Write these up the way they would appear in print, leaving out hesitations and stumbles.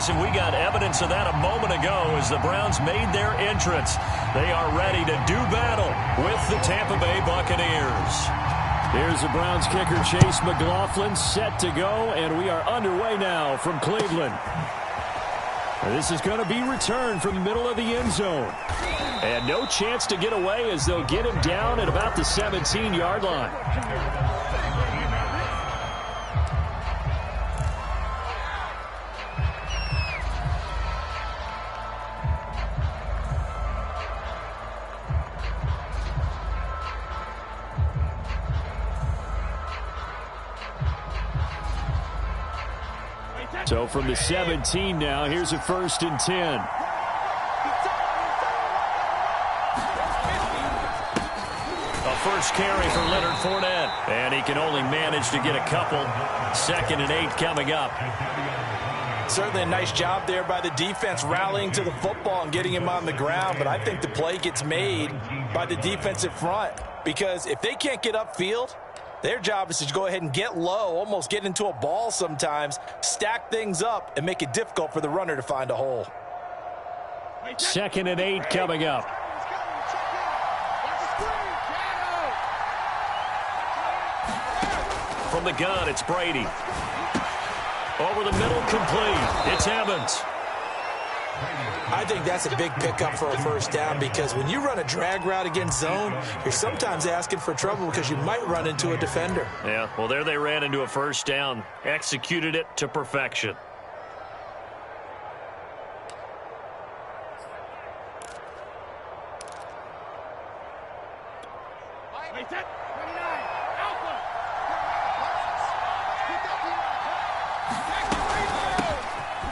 guys, and we got evidence of that a moment ago as the Browns made their entrance. They are ready to do battle with the Tampa Bay Buccaneers. Here's the Browns kicker, Chase McLaughlin, set to go, and we are underway now from Cleveland. This is going to be returned from the middle of the end zone. And no chance to get away as they'll get him down at about the 17-yard line. So from the 17 now, here's a 1st and 10. A first carry for Leonard Fournette. And he can only manage to get a couple. 2nd and 8 coming up. Certainly a nice job there by the defense rallying to the football and getting him on the ground. But I think the play gets made by the defensive front. Because if they can't get upfield, their job is to go ahead and get low, almost get into a ball sometimes, stack things up, and make it difficult for the runner to find a hole. 2nd and 8 coming up. From the gun, it's Brady. Over the middle, complete. It's Evans. I think that's a big pickup for a first down because when you run a drag route against zone, you're sometimes asking for trouble because you might run into a defender. Yeah, well, there they ran into a first down. Executed it to perfection.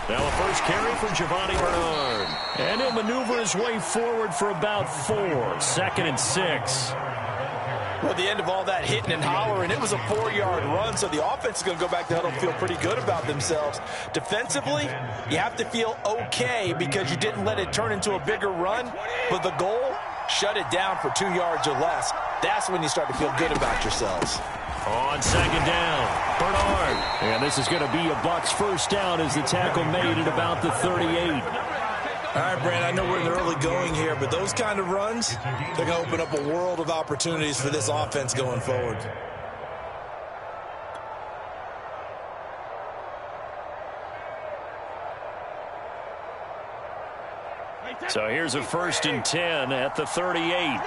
Now a first carry from Giovanni Bernard. And he'll maneuver his way forward for about 4. 2nd and 6. Well, at the end of all that hitting and hollering, it was a 4-yard run, so the offense is going to go back to huddle and feel pretty good about themselves. Defensively, you have to feel okay because you didn't let it turn into a bigger run, but the goal, shut it down for 2 yards or less. That's when you start to feel good about yourselves. On 2nd down, Bernard. And this is going to be a Bucs first down as the tackle made at about the 38. All right, Brand, I know we're in the early going here, but those kind of runs, they're going to open up a world of opportunities for this offense going forward. So here's a 1st and 10 at the 38.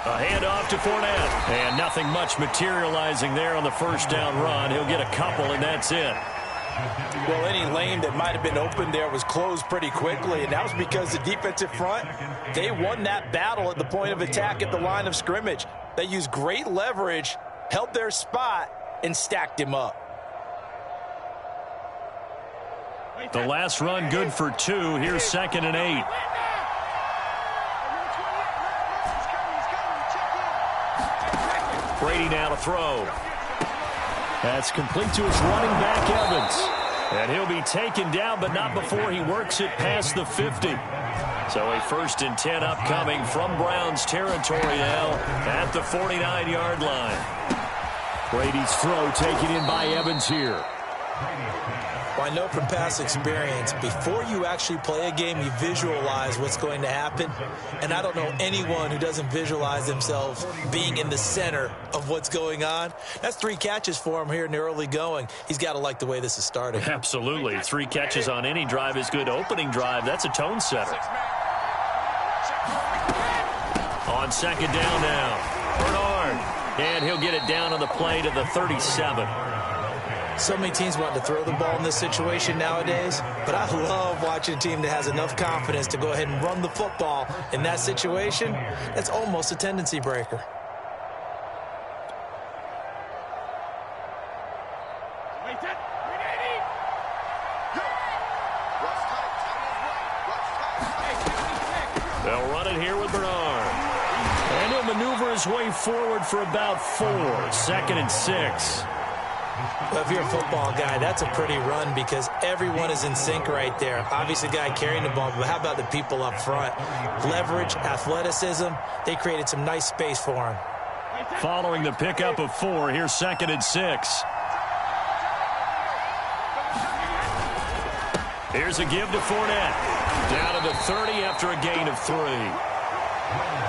A handoff to Fournette. And nothing much materializing there on the first down run. He'll get a couple, and that's it. Well, any lane that might have been open there was closed pretty quickly, and that was because the defensive front, they won that battle at the point of attack at the line of scrimmage. They used great leverage, held their spot, and stacked him up. The last run good for 2. Here's 2nd and 8. Brady now to throw. That's complete to his running back, Evans. And he'll be taken down, but not before he works it past the 50. So a 1st and 10 upcoming from Browns territory now at the 49-yard line. Brady's throw taken in by Evans here. Well, I know from past experience, before you actually play a game, you visualize what's going to happen. And I don't know anyone who doesn't visualize themselves being in the center of what's going on. That's 3 catches for him here in the early going. He's got to like the way this is starting. Absolutely. 3 catches on any drive is good. Opening drive, that's a tone setter. On 2nd down now, Bernard. And he'll get it down on the play to the 37. So many teams want to throw the ball in this situation nowadays, but I love watching a team that has enough confidence to go ahead and run the football in that situation. That's almost a tendency breaker. They'll run it here with Bernard. And he'll maneuver his way forward for about 4. 2nd and 6. Well, if you're a football guy, that's a pretty run because everyone is in sync right there. Obviously, the guy carrying the ball, but how about the people up front? Leverage, athleticism, they created some nice space for him. Following the pickup of 4, here's 2nd and 6. Here's a give to Fournette. Down to the 30 after a gain of 3.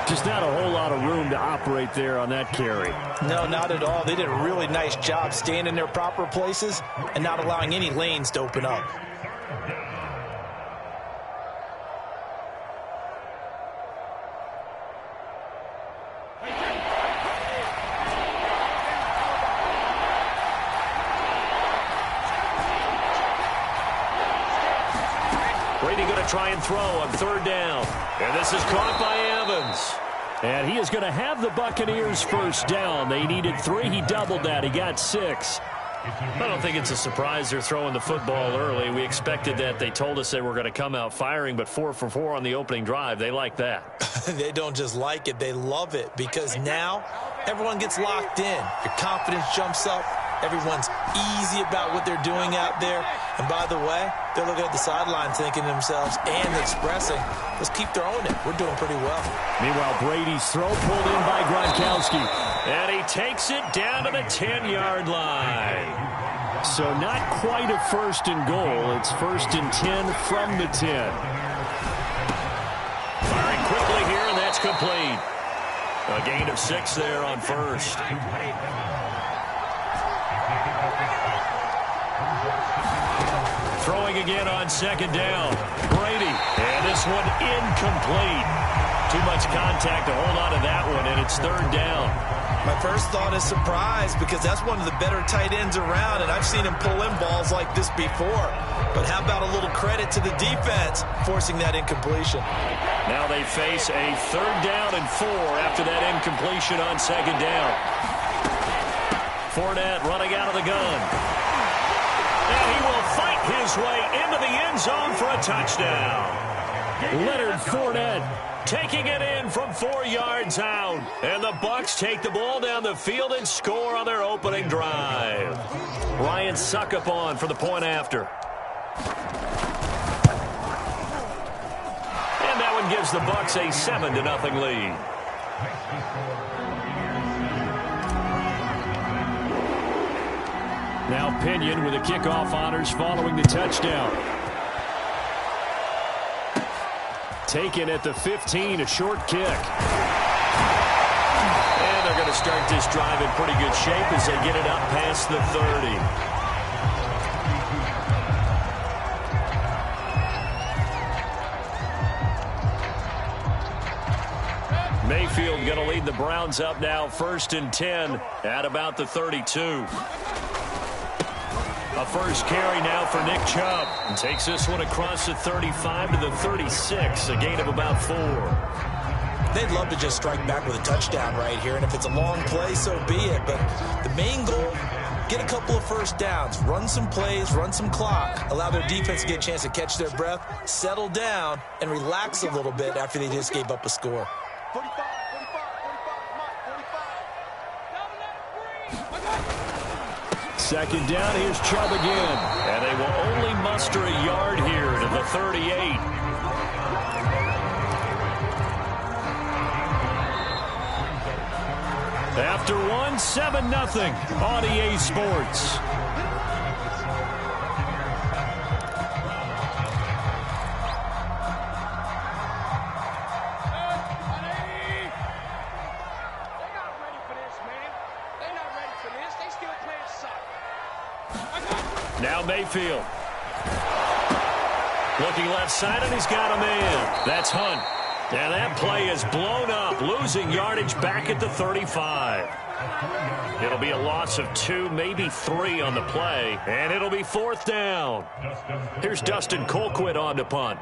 Just not a whole lot of room to operate there on that carry. No, not at all. They did a really nice job staying in their proper places and not allowing any lanes to open up. Brady going to try and throw on 3rd down. And this is caught by Evans. And he is going to have the Buccaneers 1st down. They needed 3. He doubled that. He got 6. I don't think it's a surprise they're throwing the football early. We expected that. They told us they were going to come out firing, but 4 for 4 on the opening drive. They like that. They don't just like it. They love it because now everyone gets locked in. Your confidence jumps up. Everyone's easy about what they're doing out there. And by the way, they're looking at the sideline thinking to themselves and expressing, let's keep throwing it. We're doing pretty well. Meanwhile, Brady's throw pulled in by Gronkowski. And he takes it down to the 10-yard line. So not quite a 1st and goal. It's 1st and 10 from the 10. Firing quickly here, and that's complete. A gain of 6 there on 1st. Throwing again on 2nd down. Brady. And this one incomplete. Too much contact to hold on to that one, and it's 3rd down. My first thought is surprise because that's one of the better tight ends around, and I've seen him pull in balls like this before. But how about a little credit to the defense forcing that incompletion? Now they face a 3rd down and 4 after that incompletion on 2nd down. Fournette running out of the gun. And he will fight his way into the end zone for a touchdown. Leonard Fournette taking it in from 4 yards out. And the Bucs take the ball down the field and score on their opening drive. Ryan Succop for the point after. And that one gives the Bucs a 7-0 lead. Now Pinion with the kickoff honors following the touchdown. Taken at the 15, a short kick. And they're going to start this drive in pretty good shape as they get it up past the 30. Mayfield going to lead the Browns up now 1st and 10 at about the 32. A first carry now for Nick Chubb. And takes this one across the 35 to the 36. A gain of about 4. They'd love to just strike back with a touchdown right here. And if it's a long play, so be it. But the main goal, get a couple of 1st downs. Run some plays, run some clock. Allow their defense to get a chance to catch their breath, settle down, and relax a little bit after they just gave up a score. 45. 2nd down, here's Chubb again. And they will only muster a yard here to the 38. After 7-0 on EA Sports. Now Mayfield. Looking left side, and he's got a man. That's Hunt. And that play is blown up, losing yardage back at the 35. It'll be a loss of 2, maybe 3 on the play, and it'll be 4th down. Here's Dustin Colquitt on to punt.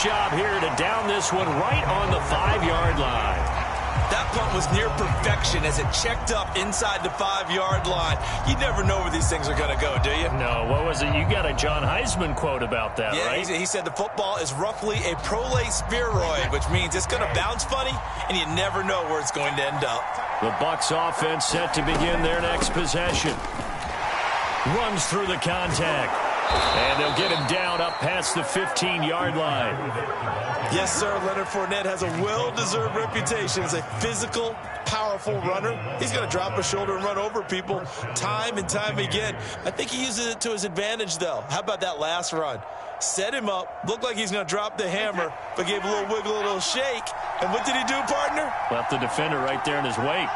Job here to down this one right on the 5-yard line. That punt was near perfection as it checked up inside the 5-yard line. You never know where these things are going to go, do you? No, what was it? You got a John Heisman quote about that, right? He said the football is roughly a prolate spheroid, which means it's going to bounce funny, and you never know where it's going to end up. The Bucs offense set to begin their next possession. Runs through the contact. And they'll get him down up past the 15-yard line. Yes, sir. Leonard Fournette has a well-deserved reputation as a physical, powerful runner. He's going to drop a shoulder and run over people time and time again. I think he uses it to his advantage, though. How about that last run? Set him up, looked like he's going to drop the hammer, but gave a little wiggle, a little shake. And what did he do, partner? Left the defender right there in his wake.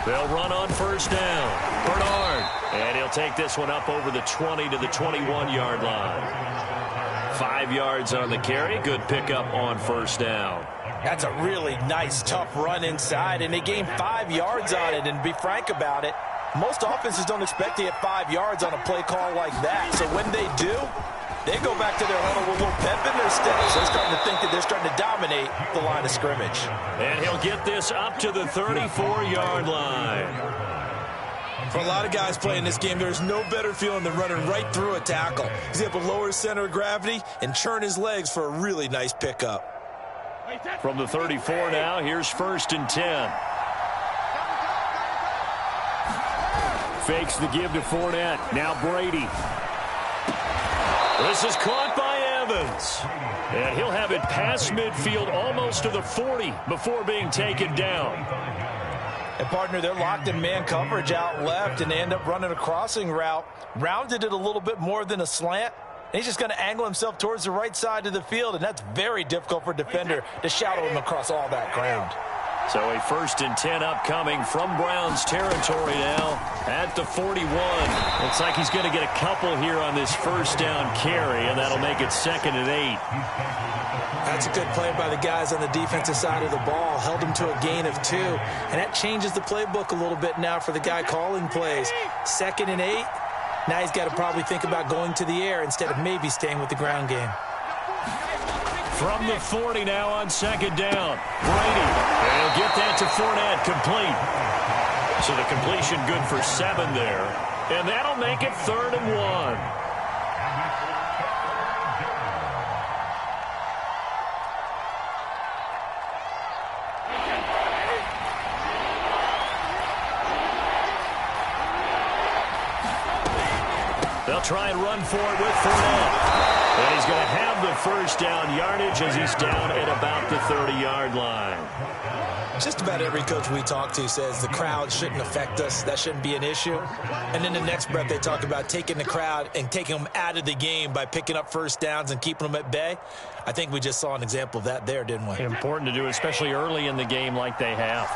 They'll run on first down. Bernard. And he'll take this one up over the 20 to the 21-yard line. 5 yards on the carry. Good pickup on first down. That's a really nice, tough run inside, and they gained 5 yards on it. And to be frank about it, most offenses don't expect to get 5 yards on a play call like that. So when they do, they go back to their huddle with a little pep in their steps. They're starting to think that they're starting to dominate the line of scrimmage. And he'll get this up to the 34-yard line. For a lot of guys playing this game, there's no better feeling than running right through a tackle. He's able to lower his center of gravity and churn his legs for a really nice pickup. From the 34 now, here's 1st and 10. Fakes the give to Fournette. Now Brady. This is caught by Evans. And he'll have it past midfield almost to the 40 before being taken down. And, partner, they're locked in man coverage out left, and they end up running a crossing route. Rounded it a little bit more than a slant. And he's just going to angle himself towards the right side of the field, and that's very difficult for a defender to shadow him across all that ground. So a 1st and 10 upcoming from Browns territory now at the 41. Looks like he's going to get a couple here on this first down carry, and that'll make it 2nd and 8. That's a good play by the guys on the defensive side of the ball. Held him to a gain of 2. And that changes the playbook a little bit now for the guy calling plays. 2nd and 8. Now he's got to probably think about going to the air instead of maybe staying with the ground game. From the 40 now on 2nd down. Brady. And he'll get that to Fournette, complete. So the completion good for 7 there. And that'll make it 3rd and 1. They'll try and run for it with Fournette. And he's going to have the first down yardage as he's down at about the 30-yard line. Just about every coach we talk to says the crowd shouldn't affect us. That shouldn't be an issue. And in the next breath, they talk about taking the crowd and taking them out of the game by picking up first downs and keeping them at bay. I think we just saw an example of that there, didn't we? Important to do, especially early in the game like they have.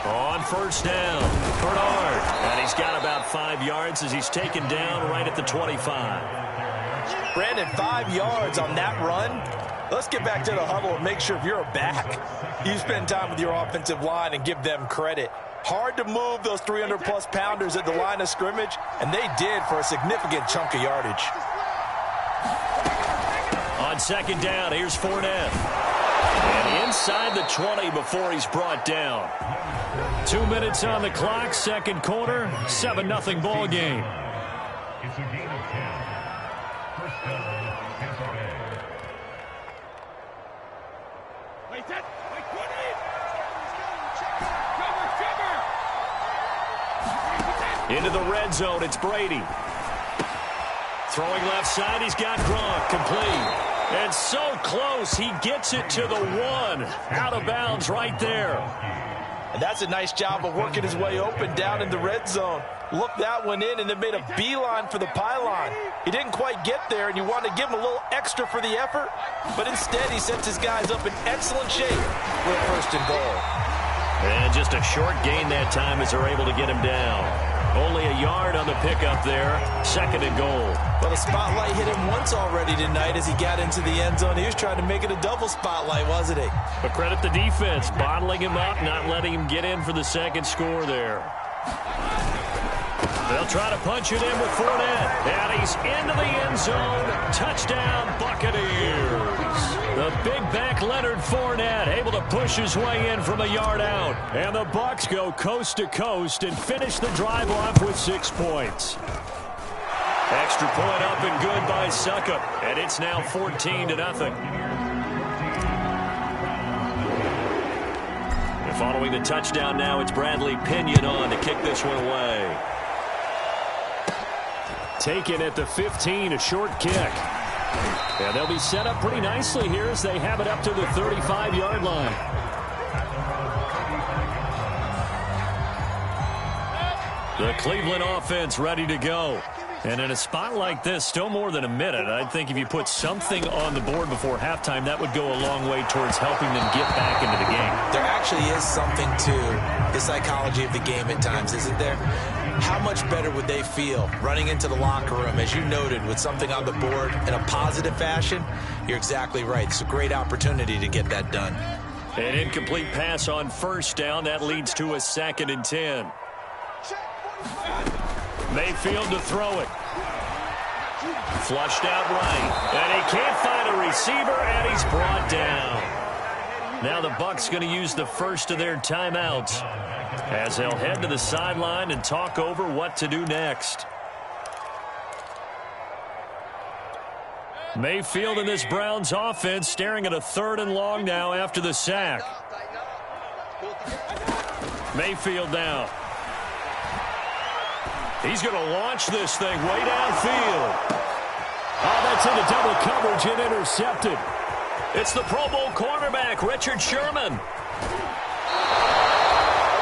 On first down, Bernard. And he's got about 5 yards as he's taken down right at the 25. Brandon, 5 yards on that run. Let's get back to the huddle and make sure if you're a back, you spend time with your offensive line and give them credit. Hard to move those 300-plus pounders at the line of scrimmage, and they did for a significant chunk of yardage. On 2nd down, here's Fournette. And inside the 20 before he's brought down. 2 minutes on the clock, 2nd quarter, 7-0 ball game. It's a gain of 10. First down, Tampa Bay. Wait, that. Wait, Courtney! Into the red zone, it's Brady. Throwing left side, he's got Gronk, complete. And so close, he gets it to the 1. Out of bounds right there. And that's a nice job of working his way open down in the red zone. Looked that one in and then made a beeline for the pylon. He didn't quite get there, and you wanted to give him a little extra for the effort. But instead, he sets his guys up in excellent shape for a 1st and goal. And just a short gain that time as they're able to get him down. Only a yard on the pickup there. 2nd and goal. Well, the spotlight hit him once already tonight as he got into the end zone. He was trying to make it a double spotlight, wasn't he? But credit the defense, bottling him up, not letting him get in for the 2nd score there. They'll try to punch it in with Fournette. And he's into the end zone. Touchdown, Buccaneers. The big back Leonard Fournette able to push his way in from a yard out. And the Bucs go coast to coast and finish the drive off with 6 points. Extra point up and good by Suckup. And it's now 14-0. And following the touchdown now, it's Bradley Pinion on to kick this one away. Taken at the 15, a short kick. And they'll be set up pretty nicely here as they have it up to the 35-yard line. The Cleveland offense ready to go. And in a spot like this, still more than a minute, I think if you put something on the board before halftime, that would go a long way towards helping them get back into the game. There actually is something to the psychology of the game at times, isn't there? How much better would they feel running into the locker room, as you noted, with something on the board in a positive fashion? You're exactly right. It's a great opportunity to get that done. An incomplete pass on first down. That leads to a 2nd and 10. Mayfield to throw it. Flushed out right. And he can't find a receiver, and he's brought down. Now the Bucs going to use the first of their timeouts as they'll head to the sideline and talk over what to do next. Mayfield in this Browns offense staring at a 3rd and long now after the sack. Mayfield now. He's going to launch this thing way downfield. Oh, that's into double coverage and intercepted. It's the Pro Bowl cornerback, Richard Sherman.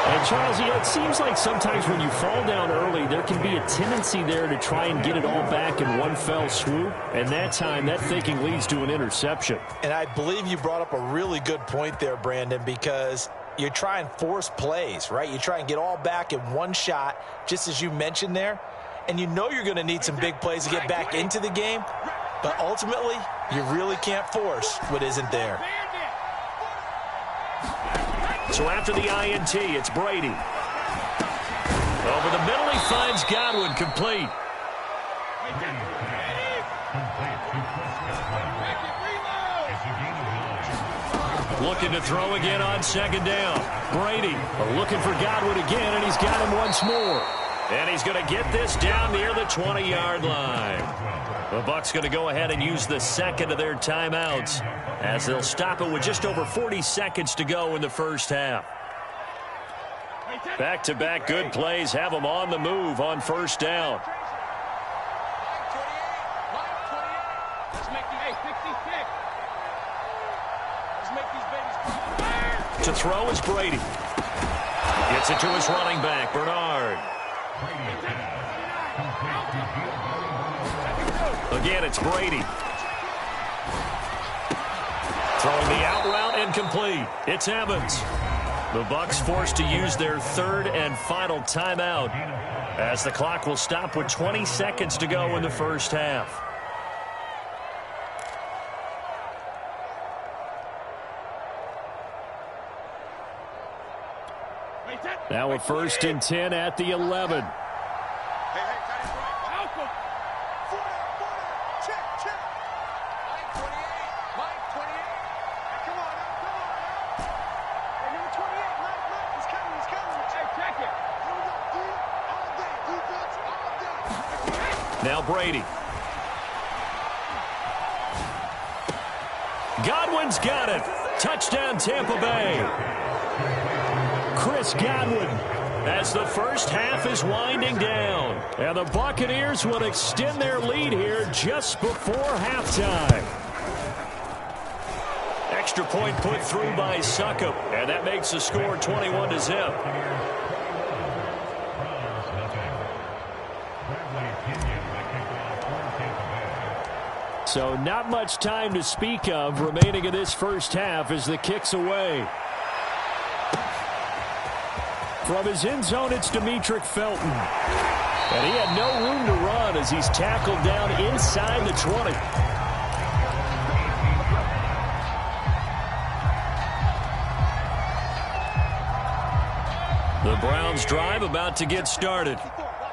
And, Charles, it seems like sometimes when you fall down early, there can be a tendency there to try and get it all back in one fell swoop. And that time, that thinking leads to an interception. And I believe you brought up a really good point there, Brandon, because you try and force plays, right? You try and get all back in one shot, just as you mentioned there. And you know you're going to need some big plays to get back into the game. But ultimately, you really can't force what isn't there. So after the INT, it's Brady. Over the middle, he finds Godwin, complete. Looking to throw again on 2nd down. Brady looking for Godwin again, and he's got him once more. And he's going to get this down near the 20-yard line. The Bucs going to go ahead and use the 2nd of their timeouts as they'll stop it with just over 40 seconds to go in the first half. Back-to-back good plays have them on the move on first down. To throw is Brady. Gets it to his running back, Bernard. Again, it's Brady. Throwing the out route, incomplete. It's Evans. The Bucs forced to use their 3rd and final timeout as the clock will stop with 20 seconds to go in the first half. Now a 1st and 10 at the 11. Now Brady. Godwin's got it. Touchdown Tampa Bay. Chris Godwin as the first half is winding down. And the Buccaneers will extend their lead here just before halftime. Extra point put through by Succop, and that makes the score 21-0. So not much time to speak of remaining in this first half as the kick's away. From his end zone, it's Demetric Felton. And he had no room to run as he's tackled down inside the 20. The Browns drive about to get started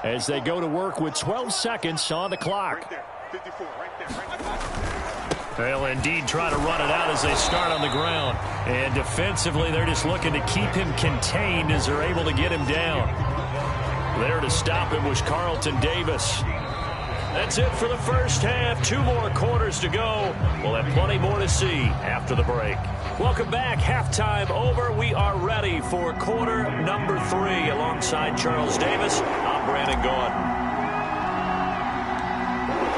as they go to work with 12 seconds on the clock. They'll indeed try to run it out as they start on the ground. And defensively, they're just looking to keep him contained as they're able to get him down. There to stop him was Carlton Davis. That's it for the first half. 2 more quarters to go. We'll have plenty more to see after the break. Welcome back. Halftime over. We are ready for quarter number 3. Alongside Charles Davis, I'm Brandon Gaudin.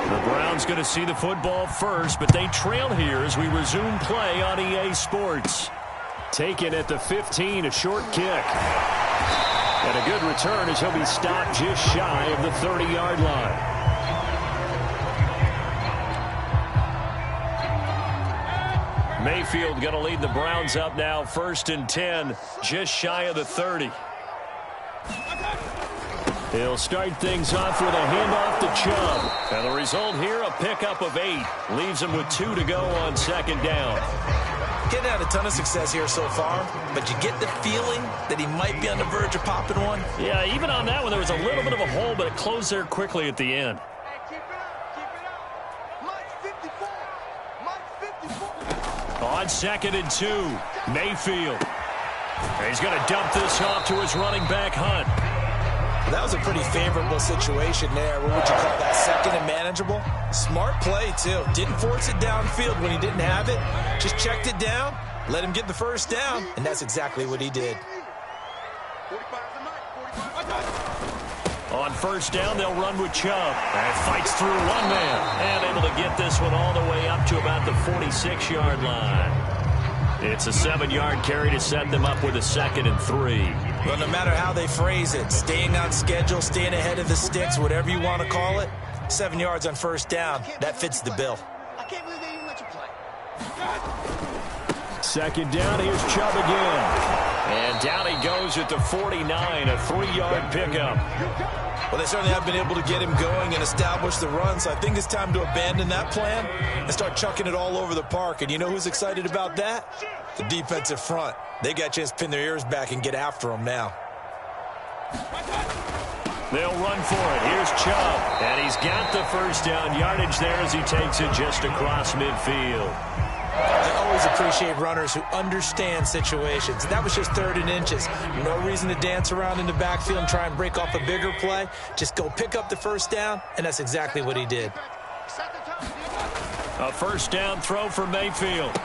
The Browns going to see the football first, but they trail here as we resume play on EA Sports. Taken at the 15, a short kick. And a good return as he'll be stopped just shy of the 30-yard line. Mayfield going to lead the Browns up now, 1st and 10, just shy of the 30. He'll start things off with a handoff to Chubb. And the result here, a pickup of 8. Leaves him with 2 to go on 2nd down. Getting had a ton of success here so far, but you get the feeling that he might be on the verge of popping one. Yeah, even on that one, there was a little bit of a hole, but it closed there quickly at the end. On 2nd and 2, Mayfield. He's going to dump this off to his running back, Hunt. That was a pretty favorable situation there. What would you call that, 2nd and manageable? Smart play, too. Didn't force it downfield when he didn't have it. Just checked it down, let him get the 1st down, and that's exactly what he did. On 1st down, they'll run with Chubb. And fights through one man. And able to get this one all the way up to about the 46-yard line. It's a 7-yard carry to set them up with a 2nd and 3. Well, no matter how they phrase it, staying on schedule, staying ahead of the sticks, whatever you want to call it, 7 yards on 1st down, that fits the bill. I can't believe they even let you play. 2nd down, here's Chubb again. And down he goes at the 49, a 3-yard pickup. Well, they certainly have been able to get him going and establish the run, so I think it's time to abandon that plan and start chucking it all over the park. And you know who's excited about that? The defensive front. They got a chance to pin their ears back and get after him now. They'll run for it. Here's Chubb. And he's got the 1st down yardage there as he takes it just across midfield. I always appreciate runners who understand situations. That was just 3rd and inches. No reason to dance around in the backfield and try and break off a bigger play. Just go pick up the 1st down, and that's exactly what he did. A 1st down throw for Mayfield.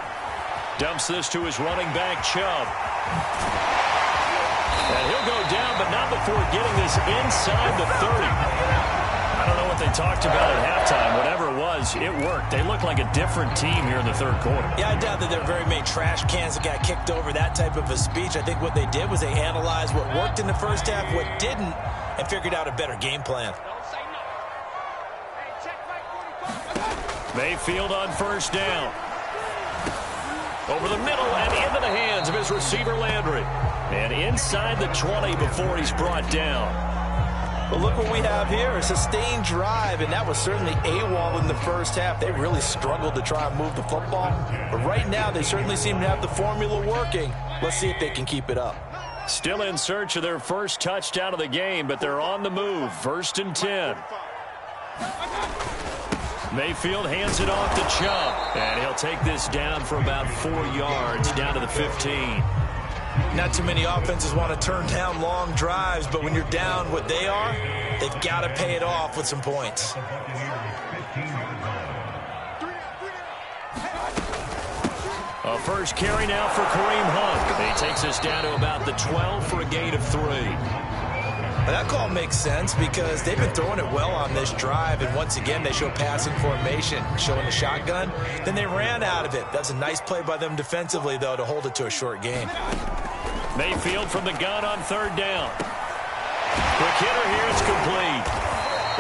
Dumps this to his running back, Chubb. And he'll go down, but not before getting this inside the 30. I don't know what they talked about at halftime. Whatever it was, it worked. They look like a different team here in the 3rd quarter. Yeah, I doubt that there are very many trash cans that got kicked over, that type of a speech. I think what they did was they analyzed what worked in the 1st half, what didn't, and figured out a better game plan. Mayfield on 1st down. Over the middle and into the hands of his receiver, Landry. And inside the 20 before he's brought down. But look what we have here, a sustained drive, and that was certainly AWOL in the 1st half. They really struggled to try and move the football. But right now, they certainly seem to have the formula working. Let's see if they can keep it up. Still in search of their 1st touchdown of the game, but they're on the move. 1st and 10. Mayfield hands it off to Chubb. And he'll take this down for about 4 yards, down to the 15. Not too many offenses want to turn down long drives, but when you're down what they are, they've got to pay it off with some points. A 1st carry now for Kareem Hunt. He takes us down to about the 12 for a gain of 3. Now that call makes sense because they've been throwing it well on this drive, and once again they show passing formation, showing the shotgun. Then they ran out of it. That's a nice play by them defensively, though, to hold it to a short gain. Mayfield from the gun on 3rd down. Quick hitter here, it's complete.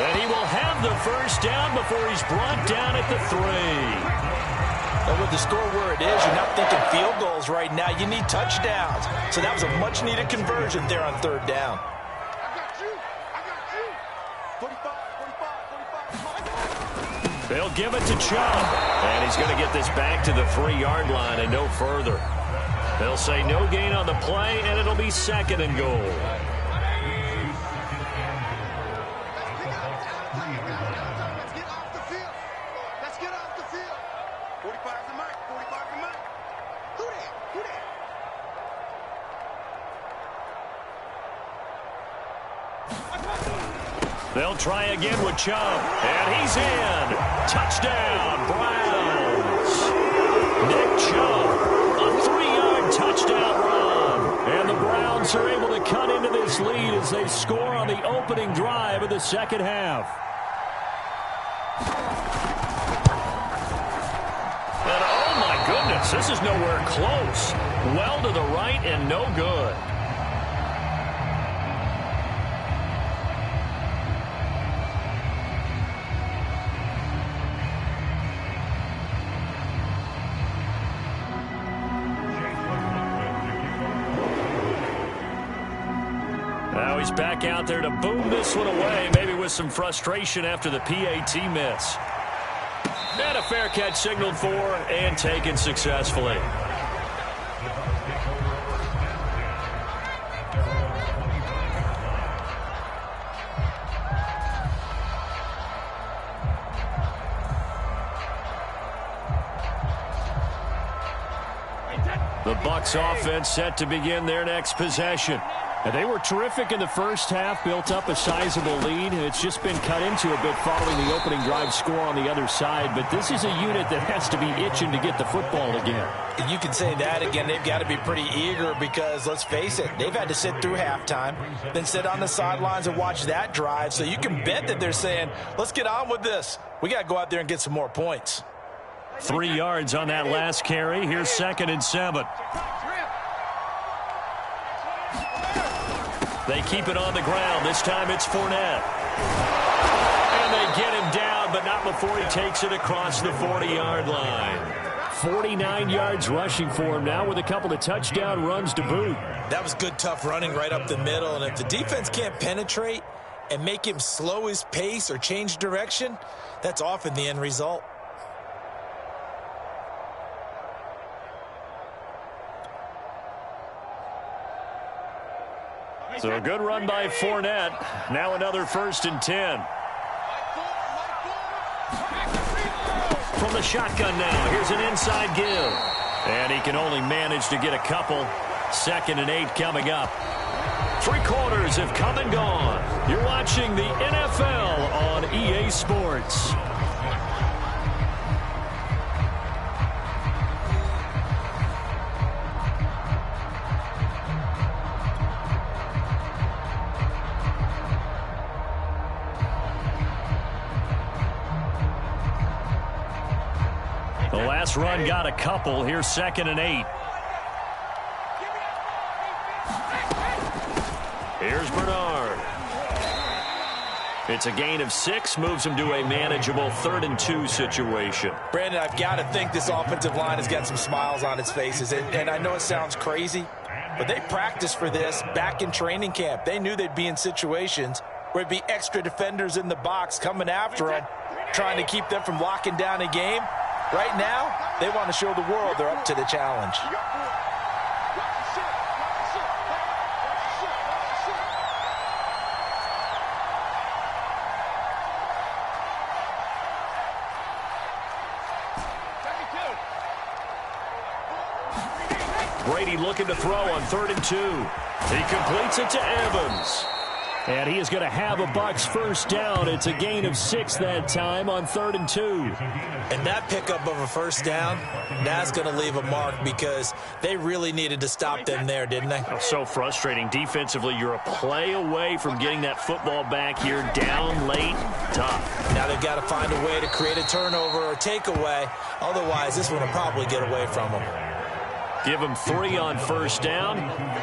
And he will have the 1st down before he's brought down at the 3. And with the score where it is, you're not thinking field goals right now. You need touchdowns. So that was a much-needed conversion there on 3rd down. They'll give it to Chubb. And he's going to get this back to the 3-yard line and no further. They'll say no gain on the play, and it'll be 2nd and goal. Let's get off the field. 45 to Mike. 45 to Mike. Who that? Who that? They'll try again with Chubb. And he's in. Touchdown, Browns. Nick Chubb. A 3-yard touchdown run. And the Browns are able to cut into this lead as they score on the opening drive of the 2nd half. pass. This is nowhere close. Well to the right and no good. Now he's back out there to boom this one away, maybe with some frustration after the PAT miss. And a fair catch signaled for and taken successfully. The Bucs offense set to begin their next possession. And they were terrific in the first half, built up a sizable lead. It's just been cut into a bit following the opening drive score on the other side. But this is a unit that has to be itching to get the football again. You can say that again. They've got to be pretty eager because, let's face it, they've had to sit through halftime, then sit on the sidelines and watch that drive. So you can bet that they're saying, let's get on with this. We got to go out there and get some more points. 3 yards on that last carry. Here's 2nd and 7. They keep it on the ground. This time it's Fournette. And they get him down, but not before he takes it across the 40-yard line. 49 yards rushing for him now with a couple of touchdown runs to boot. That was good, tough running right up the middle. And if the defense can't penetrate and make him slow his pace or change direction, that's often the end result. So a good run by Fournette. Now another 1st and 10. From the shotgun now. Here's an inside give. And he can only manage to get a couple. 2nd and 8 coming up. 3 quarters have come and gone. You're watching the NFL on EA Sports. The last run got a couple. Here's 2nd and 8. Here's Bernard. It's a gain of 6. Moves him to a manageable 3rd and 2 situation. Brandon, I've got to think this offensive line has got some smiles on its faces. And I know it sounds crazy, but they practiced for this back in training camp. They knew they'd be in situations where it'd be extra defenders in the box coming after them, trying to keep them from locking down a game. Right now, they want to show the world they're up to the challenge. Brady looking to throw on 3rd and 2. He completes it to Evans. And he is going to have a Bucs first down. It's a gain of 6 that time on 3rd and 2. And that pickup of a first down, that's going to leave a mark because they really needed to stop them there, didn't they? So frustrating. Defensively, you're a play away from getting that football back here down late. Tough. Now they've got to find a way to create a turnover or takeaway. Otherwise, this one will probably get away from them. Give him 3 on first down.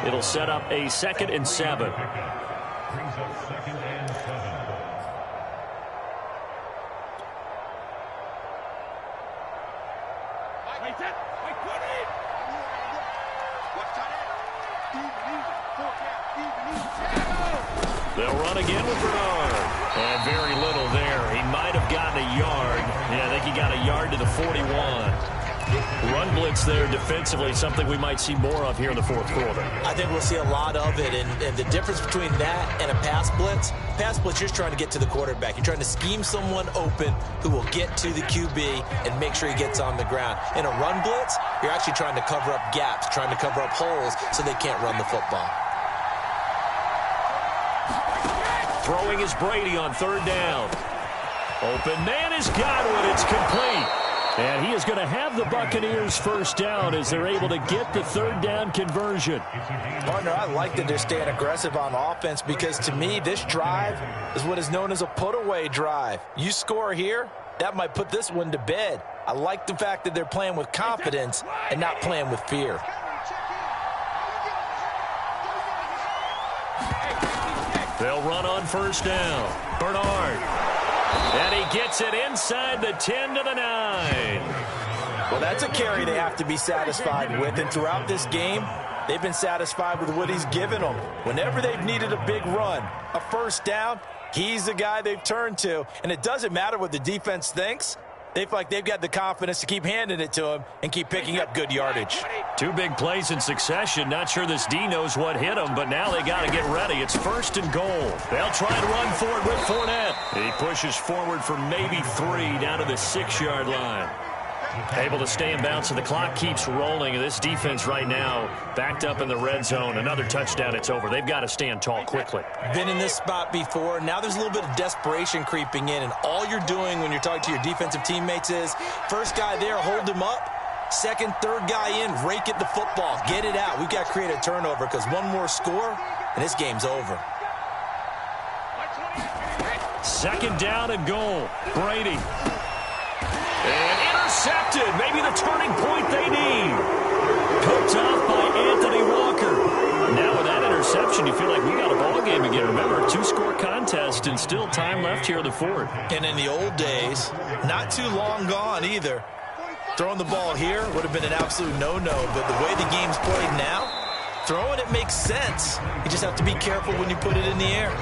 It'll set up a 2nd and 7. Brings up 2nd and 7. They'll run again with Bernard. And very little there. He might have gotten a yard. Yeah, I think he got a yard to the 41. Run blitz there defensively, something we might see more of here in the 4th quarter. I think we'll see a lot of it, and the difference between that and a pass blitz, you're just trying to get to the quarterback. You're trying to scheme someone open who will get to the QB and make sure he gets on the ground. In a run blitz, you're actually trying to cover up gaps, trying to cover up holes so they can't run the football. Throwing is Brady on 3rd down. Open man is Godwin. It's complete. And he is going to have the Buccaneers first down as they're able to get the 3rd down conversion. Partner, I like that they're staying aggressive on offense because to me, this drive is what is known as a put-away drive. You score here, that might put this one to bed. I like the fact that they're playing with confidence and not playing with fear. They'll run on first down. Bernard. And he gets it inside the 10 to the 9. Well, that's a carry they have to be satisfied with. And throughout this game, they've been satisfied with what he's given them. Whenever they've needed a big run, a first down, he's the guy they've turned to. And it doesn't matter what the defense thinks. They feel like they've got the confidence to keep handing it to him and keep picking up good yardage. 2 big plays in succession. Not sure this D knows what hit him, but now they got to get ready. It's first and goal. They'll try and run for it with Fournette. He pushes forward for maybe 3 down to the 6-yard line. Able to stay in bounds, so the clock keeps rolling. And this defense right now backed up in the red zone. Another touchdown, it's over. They've got to stand tall quickly. Been in this spot before. Now there's a little bit of desperation creeping in. And all you're doing when you're talking to your defensive teammates is, first guy there, hold him up. Second, third guy in, rake at the football. Get it out. We've got to create a turnover because one more score, and this game's over. Second down and goal. Brady. And intercepted. Maybe the turning point they need. Picked off by Anthony Walker. Now with that interception, you feel like we got a ball game again. Remember, 2-score contest and still time left here in the fourth. And in the old days, not too long gone either, throwing the ball here would have been an absolute no-no. But the way the game's played now, throwing it makes sense. You just have to be careful when you put it in the air.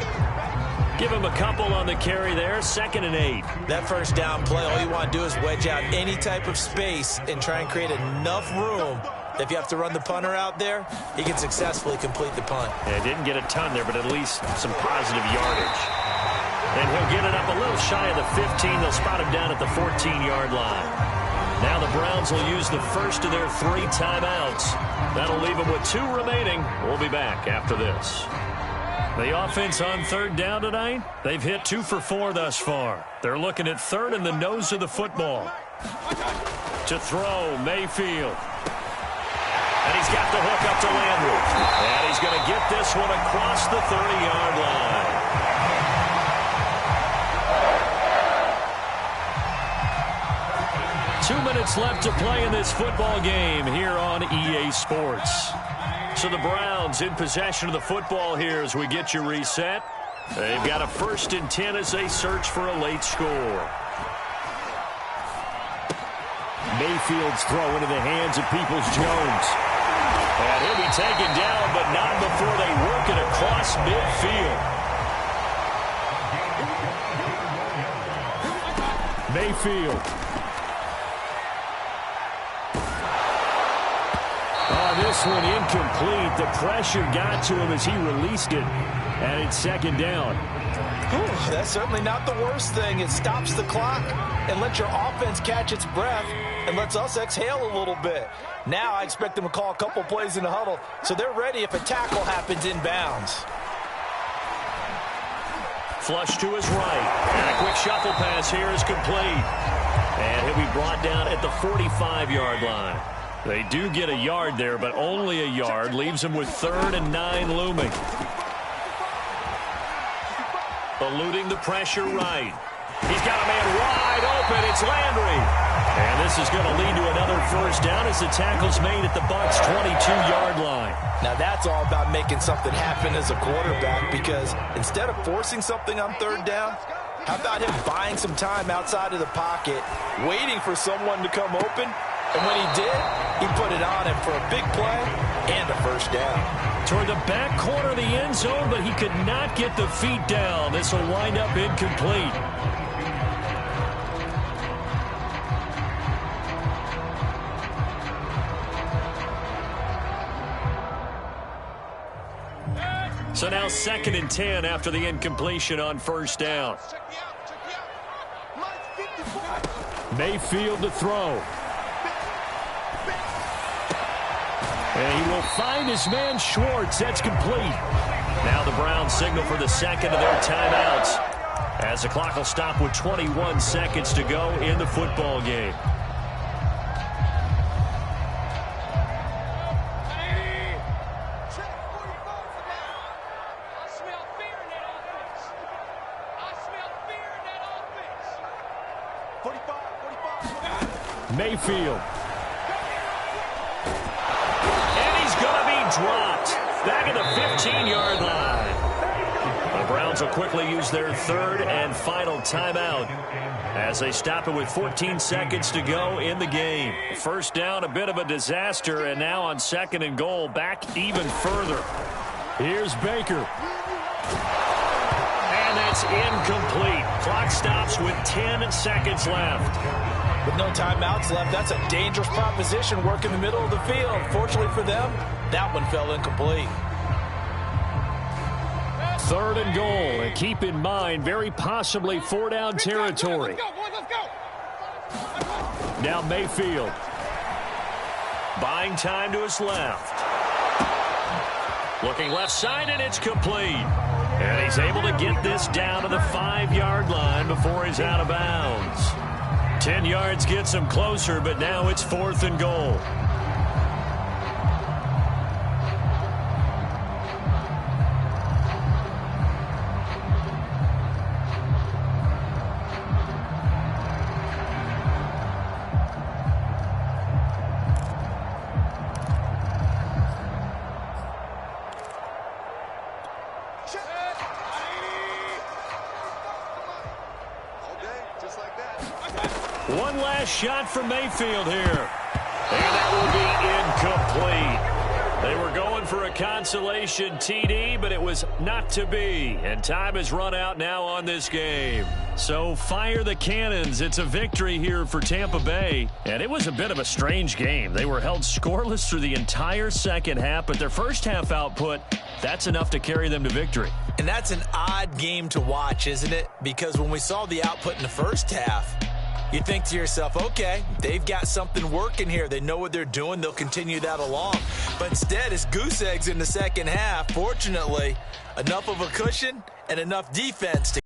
Give him a couple on the carry there. 2nd and 8. That first down play, all you want to do is wedge out any type of space and try and create enough room. If you have to run the punter out there, he can successfully complete the punt. Yeah, didn't get a ton there, but at least some positive yardage. And he'll get it up a little shy of the 15. They'll spot him down at the 14-yard line. Now the Browns will use the first of their 3 timeouts. That'll leave them with 2 remaining. We'll be back after this. The offense on third down tonight, they've hit 2 for 4 thus far. They're looking at third in the nose of the football. To throw, Mayfield. And he's got the hook up to Landry. And he's going to get this one across the 30-yard line. Two minutes left to play in this football game here on EA Sports. So the Browns in possession of the football here as we get you reset. They've got a 1st and 10 as they search for a late score. Mayfield's throw into the hands of Peoples-Jones. And he'll be taken down, but not before they work it across midfield. Mayfield. This one incomplete. The pressure got to him as he released it. And it's 2nd down. Whew, that's certainly not the worst thing. It stops the clock and lets your offense catch its breath and lets us exhale a little bit. Now I expect them to call a couple plays in the huddle so they're ready if a tackle happens inbounds. Flush to his right. And a quick shuffle pass here is complete. And he'll be brought down at the 45-yard line. They do get a yard there, but only a yard. Leaves them with 3rd and 9 looming. Eluding the pressure right. He's got a man wide open. It's Landry. And this is going to lead to another first down as the tackle's made at the Bucs' 22-yard line. Now that's all about making something happen as a quarterback, because instead of forcing something on 3rd down, how about him buying some time outside of the pocket, waiting for someone to come open? And when he did, he put it on him for a big play and a first down. Toward the back corner of the end zone, but he could not get the feet down. This will wind up incomplete. So now 2nd and 10 after the incompletion on first down. Mayfield to throw. And he will find his man Schwartz. That's complete. Now the Browns signal for the 2nd of their timeouts as the clock will stop with 21 seconds to go in the football game. Mayfield. And he's going to be dropped. Back at the 15-yard line. The Browns will quickly use their third and final timeout as they stop it with 14 seconds to go in the game. First down, a bit of a disaster, and now on 2nd and goal, back even further. Here's Baker. And that's incomplete. Clock stops with 10 seconds left. With no timeouts left, that's a dangerous proposition. Work in the middle of the field. Fortunately for them, that one fell incomplete. 3rd and goal, and keep in mind, very possibly 4-down territory. Let's go. Now Mayfield. Buying time to his left. Looking left side, and it's complete. And he's able to get this down to the 5-yard line before he's out of bounds. 10 yards gets him closer, but now it's 4th and goal. One last shot for Mayfield here. And that will be incomplete. They were going for a consolation TD, but it was not to be. And time has run out now on this game. So fire the cannons. It's a victory here for Tampa Bay. And it was a bit of a strange game. They were held scoreless through the entire second half, but their first half output, that's enough to carry them to victory. And that's an odd game to watch, isn't it? Because when we saw the output in the first half, you think to yourself, okay, they've got something working here. They know what they're doing. They'll continue that along. But instead, it's goose eggs in the second half. Fortunately, enough of a cushion and enough defense to